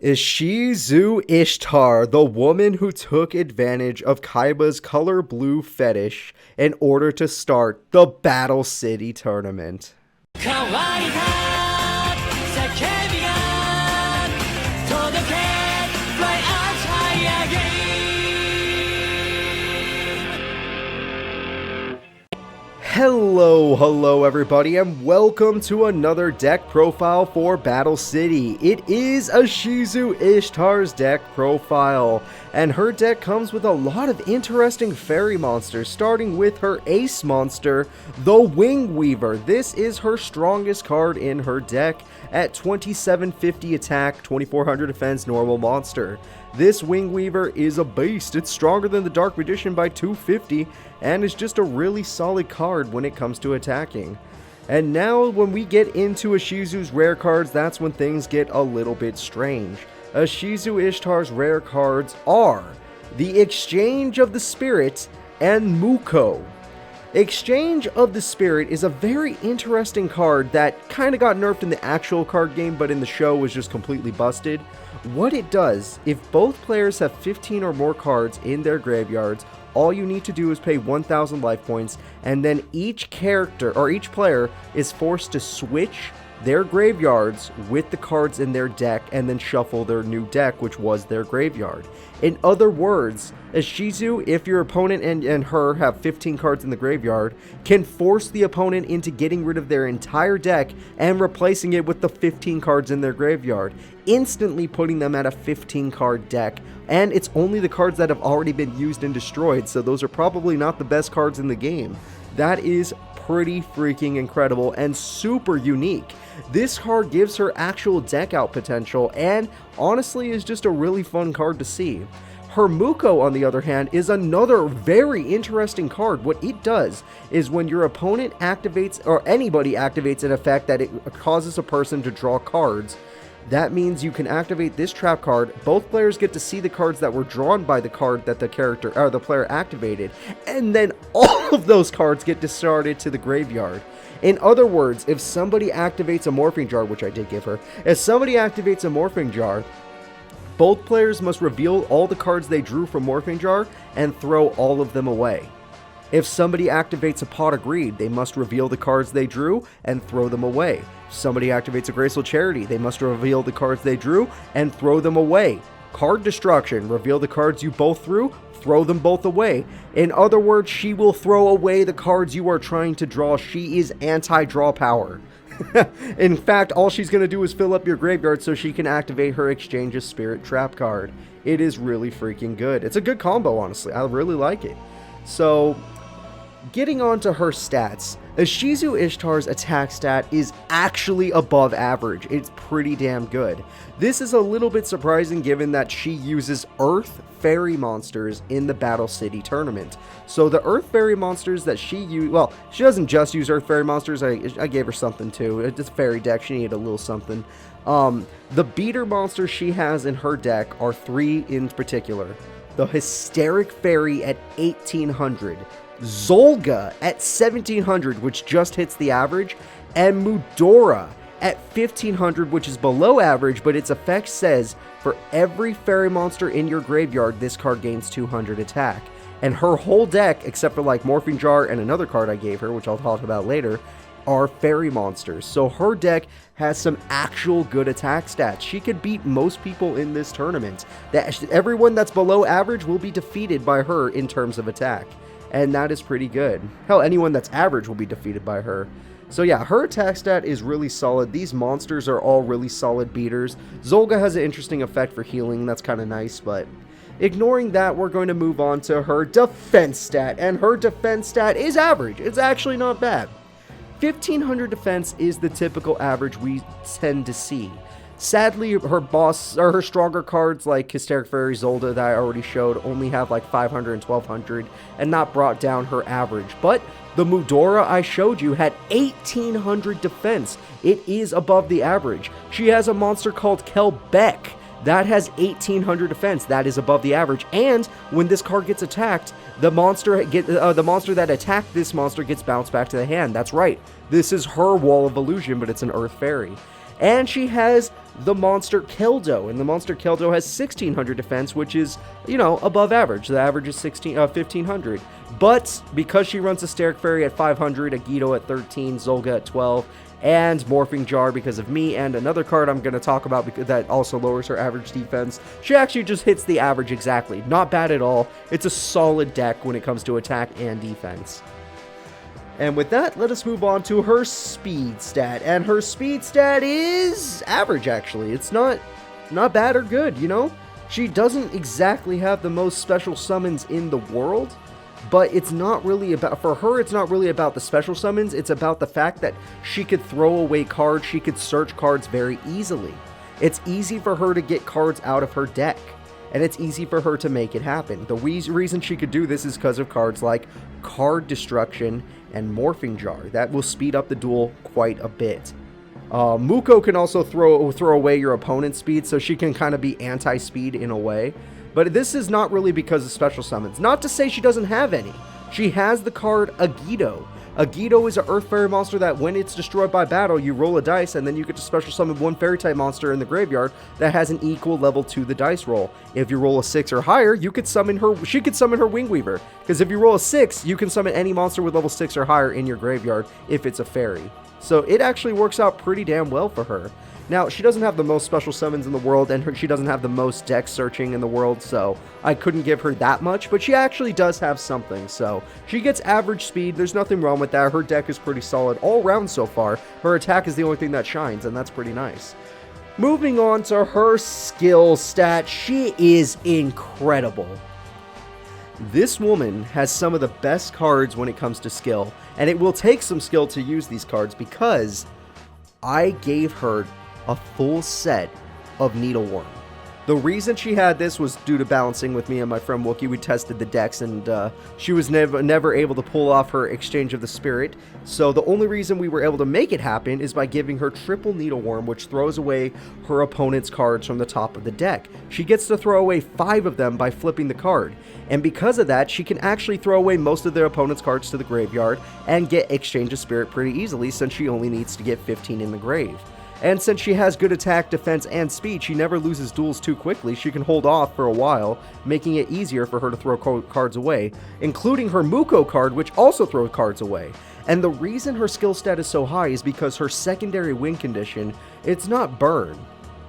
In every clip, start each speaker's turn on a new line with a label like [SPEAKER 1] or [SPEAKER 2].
[SPEAKER 1] Ishizu Ishtar, the woman who took advantage of Kaiba's color blue fetish in order to start the Battle City tournament. Hello everybody, and welcome to another deck profile for Battle City. It is Ishizu Ishtar's deck profile, and her deck comes with a lot of interesting fairy monsters, starting with her ace monster, the Wing Weaver. This is her strongest card in her deck at 2750 attack, 2400 defense, normal monster. This Wing Weaver is a beast. It's stronger than the Dark Magician by 250 and is just a really solid card when it comes to attacking. And now when we get into Ishizu's rare cards, that's when things get a little bit strange. Ishizu Ishtar's rare cards are the Exchange of the Spirit and Muko. Exchange of the Spirit is a very interesting card that kind of got nerfed in the actual card game, but in the show was just completely busted. What it does, if both players have 15 or more cards in their graveyards, all you need to do is pay 1000 life points, and then each character or each player is forced to switch their graveyards with the cards in their deck and then shuffle their new deck, which was their graveyard. In other words, Ishizu, if your opponent and her have 15 cards in the graveyard, can force the opponent into getting rid of their entire deck and replacing it with the 15 cards in their graveyard, instantly putting them at a 15 card deck. And it's only the cards that have already been used and destroyed, so those are probably not the best cards in the game. That is pretty freaking incredible and super unique. This card gives her actual deck out potential and honestly is just a really fun card to see. Her Muko, on the other hand, is another very interesting card. What it does is when your opponent activates, or anybody activates an effect that it causes a person to draw cards, that means you can activate this trap card. Both players get to see the cards that were drawn by the card that the character or the player activated, and then all of those cards get discarded to the graveyard. In other words, if somebody activates a Morphing Jar, which I did give her, if somebody activates a Morphing Jar, both players must reveal all the cards they drew from Morphing Jar and throw all of them away. If somebody activates a Pot of Greed, they must reveal the cards they drew and throw them away. If somebody activates a Graceful Charity, they must reveal the cards they drew and throw them away. Card Destruction, reveal the cards you both threw, throw them both away. In other words, she will throw away the cards you are trying to draw. She is anti-draw power. In fact, all she's going to do is fill up your graveyard so she can activate her Exchange of Spirit trap card. It is really freaking good. It's a good combo, honestly. I really like it. So, getting on to her stats, Ishizu Ishtar's attack stat is actually above average. It's pretty damn good. This is a little bit surprising given that she uses Earth Fairy monsters in the Battle City tournament. So the Earth Fairy monsters that she uses, well, she doesn't just use Earth Fairy monsters, I gave her something too. It's a fairy deck, she needed a little something. The beater monsters she has in her deck are 3 in particular. The Hysteric Fairy at 1800. Zolga at 1700, which just hits the average, and Mudora at 1500, which is below average, but its effect says for every fairy monster in your graveyard, this card gains 200 attack. And her whole deck, except for like Morphing Jar and another card I gave her, which I'll talk about later, are fairy monsters. So her deck has some actual good attack stats. She could beat most people in this tournament. Everyone that's below average will be defeated by her in terms of attack. And that is pretty good. Hell, anyone that's average will be defeated by her. So yeah, her attack stat is really solid. These monsters are all really solid beaters. Zolga has an interesting effect for healing. That's kind of nice, but ignoring that, we're going to move on to her defense stat. And her defense stat is average. It's actually not bad. 1500 defense is the typical average we tend to see. Sadly, her stronger cards like Hysteric Fairy, Zolda that I already showed only have like 500 and 1200 and not brought down her average. But the Mudora I showed you had 1800 defense. It is above the average. She has a monster called Kelbeck that has 1800 defense. That is above the average. And when this card gets attacked, the monster that attacked this monster gets bounced back to the hand. That's right. This is her Wall of Illusion, but it's an Earth Fairy. And she has the monster Keldo, and the monster Keldo has 1600 defense, which is, you know, above average. The average is 1500. But because she runs a Hysteric Fairy at 500, a Yugioh at 13, Zolga at 12, and Morphing Jar because of me and another card I'm going to talk about because that also lowers her average defense, she actually just hits the average exactly. Not bad at all. It's a solid deck when it comes to attack and defense. And with that, let us move on to her speed stat. And her speed stat is average, actually. It's not bad or good, you know? She doesn't exactly have the most special summons in the world, but it's not really about, for her, it's not really about the special summons. It's about the fact that she could throw away cards. She could search cards very easily. It's easy for her to get cards out of her deck, and it's easy for her to make it happen. The reason she could do this is because of cards like Card Destruction and Morphing Jar. That will speed up the duel quite a bit. Muko can also throw away your opponent's speed, so she can kind of be anti-speed in a way. But this is not really because of special summons. Not to say she doesn't have any. She has the card Yugioh. Yugioh is an Earth Fairy monster that when it's destroyed by battle, you roll a dice and then you get to special summon one Fairy type monster in the graveyard that has an equal level to the dice roll. If you roll a 6 or higher, you could summon her. She could summon her Wingweaver, because if you roll a 6, you can summon any monster with level 6 or higher in your graveyard if it's a fairy. So it actually works out pretty damn well for her. Now, she doesn't have the most special summons in the world, and she doesn't have the most deck searching in the world, so I couldn't give her that much, but she actually does have something, so she gets average speed. There's nothing wrong with that. Her deck is pretty solid all around so far. Her attack is the only thing that shines, and that's pretty nice. Moving on to her skill stat, she is incredible. This woman has some of the best cards when it comes to skill, and it will take some skill to use these cards because I gave her a full set of Needleworm. The reason she had this was due to balancing with me and my friend Wookie. We tested the decks, and she was never able to pull off her Exchange of the Spirit. So the only reason we were able to make it happen is by giving her triple Needleworm, which throws away her opponent's cards from the top of the deck. She gets to throw away 5 of them by flipping the card. And because of that, she can actually throw away most of their opponent's cards to the graveyard and get Exchange of Spirit pretty easily, since she only needs to get 15 in the grave. And since she has good attack, defense, and speed, she never loses duels too quickly. She can hold off for a while, making it easier for her to throw cards away, including her Muko card, which also throws cards away. And the reason her skill stat is so high is because her secondary win condition, it's not burn.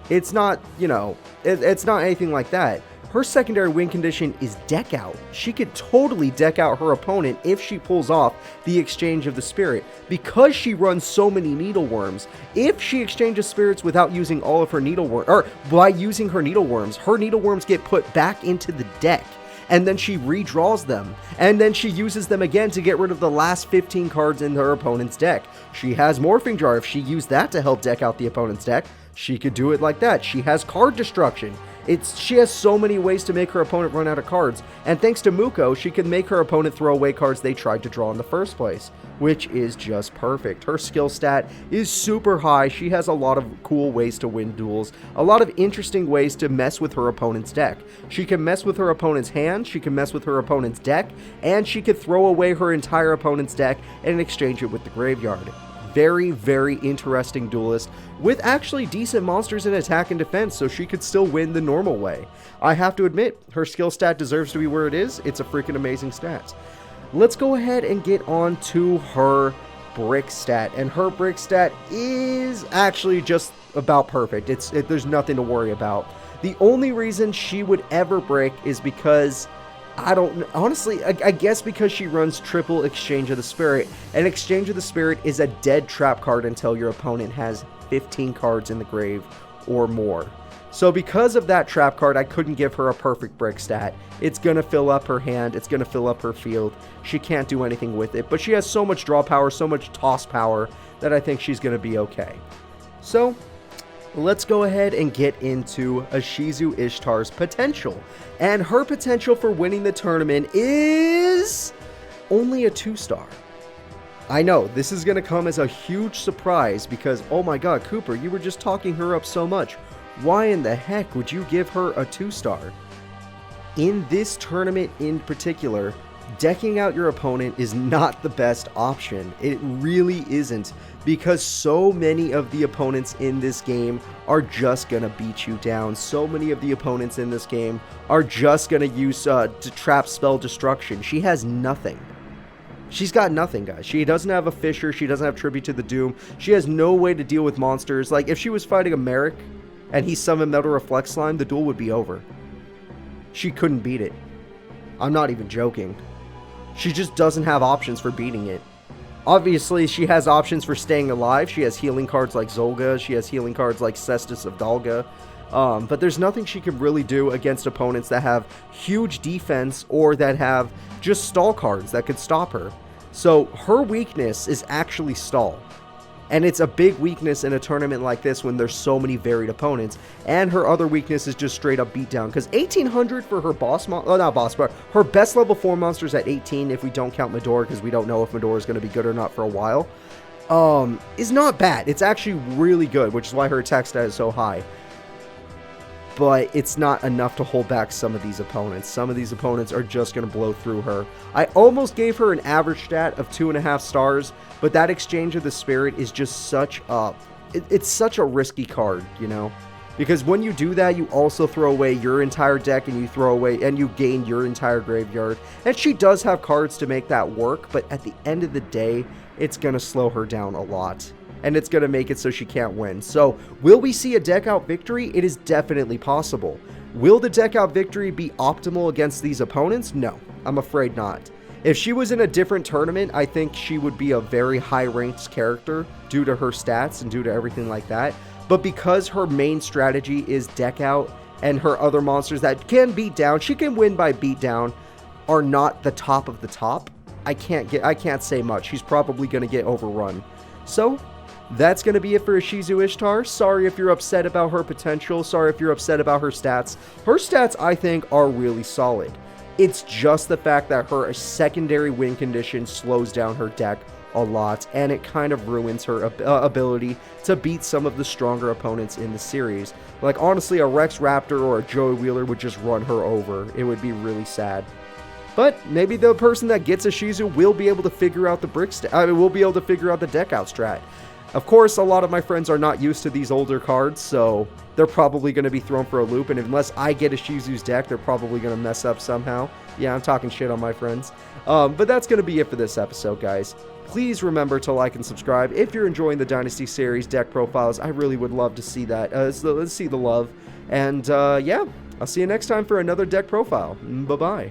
[SPEAKER 1] It's not, you know, it's not anything like that. Her secondary win condition is deck out. She could totally deck out her opponent if she pulls off the Exchange of the Spirit. Because she runs so many Needleworms, if she exchanges spirits without using all of her Needleworms, or by using her Needleworms get put back into the deck. And then she redraws them, and then she uses them again to get rid of the last 15 cards in her opponent's deck. She has Morphing Jar. If she used that to help deck out the opponent's deck, she could do it like that. She has Card Destruction. She has so many ways to make her opponent run out of cards, and thanks to Muko, she can make her opponent throw away cards they tried to draw in the first place, which is just perfect. Her skill stat is super high. She has a lot of cool ways to win duels, a lot of interesting ways to mess with her opponent's deck. She can mess with her opponent's hand, she can mess with her opponent's deck, and she could throw away her entire opponent's deck and exchange it with the graveyard. Very, very interesting duelist with actually decent monsters in attack and defense, so she could still win the normal way. I have to admit, her skill stat deserves to be where it is. It's a freaking amazing stat. Let's go ahead and get on to her brick stat, and her brick stat is actually just about perfect. There's nothing to worry about. The only reason she would ever break is because honestly, I guess because she runs triple Exchange of the Spirit, and Exchange of the Spirit is a dead trap card until your opponent has 15 cards in the grave or more. So because of that trap card, I couldn't give her a perfect brick stat. It's going to fill up her hand, it's going to fill up her field. She can't do anything with it, but she has so much draw power, so much toss power, that I think she's going to be okay. So let's go ahead and get into Ishizu Ishtar's potential. And her potential for winning the tournament is only a 2-star. I know, this is going to come as a huge surprise because, oh my god, Cooper, you were just talking her up so much. Why in the heck would you give her a 2-star? In this tournament in particular, decking out your opponent is not the best option. It really isn't, because so many of the opponents in this game are just gonna beat you down. So many of the opponents in this game are just gonna use to trap spell destruction. She has nothing. She's got nothing, guys. She doesn't have a Fissure. She doesn't have Tribute to the Doom. She has no way to deal with monsters. Like, if she was fighting a Merrick and he summoned Metal Reflect Slime, the duel would be over. She couldn't beat it. I'm not even joking. She just doesn't have options for beating it. Obviously, she has options for staying alive. She has healing cards like Zolga. She has healing cards like Cestus of Dalga. But there's nothing she can really do against opponents that have huge defense or that have just stall cards that could stop her. So her weakness is actually stall. And it's a big weakness in a tournament like this when there's so many varied opponents. And her other weakness is just straight up beatdown. Because 1800 for her her best level 4 monsters at 18, if we don't count Medora, because we don't know if Medora is going to be good or not for a while, is not bad. It's actually really good, which is why her attack stat is so high. But it's not enough to hold back some of these opponents. Some of these opponents are just going to blow through her. I almost gave her an average stat of 2.5 stars, but that Exchange of the Spirit is just such a... It's such a risky card, you know? Because when you do that, you also throw away your entire deck, and you gain your entire graveyard. And she does have cards to make that work, but at the end of the day, it's going to slow her down a lot. And it's going to make it so she can't win. So, will we see a deck out victory? It is definitely possible. Will the deck out victory be optimal against these opponents? No, I'm afraid not. If she was in a different tournament, I think she would be a very high-ranked character due to her stats and due to everything like that. But because her main strategy is deck out, and her other monsters that can beat down, she can win by beatdown, are not the top of the top, I can't say much. She's probably going to get overrun. So, that's going to be it for Ishizu Ishtar. Sorry if you're upset about her potential. Sorry if you're upset about her stats. Her stats, I think, are really solid. It's just the fact that her secondary win condition slows down her deck a lot, and it kind of ruins her ability to beat some of the stronger opponents in the series. Like, honestly, a Rex Raptor or a Joey Wheeler would just run her over. It would be really sad. But maybe the person that gets Ishizu will be able to figure out the will be able to figure out the deck out strat. Of course, a lot of my friends are not used to these older cards, so they're probably going to be thrown for a loop, and unless I get Ishizu's deck, they're probably going to mess up somehow. Yeah, I'm talking shit on my friends. But that's going to be it for this episode, guys. Please remember to like and subscribe if you're enjoying the Dynasty series deck profiles. I really would love to see that. Let's see the love. And yeah, I'll see you next time for another deck profile. Bye-bye.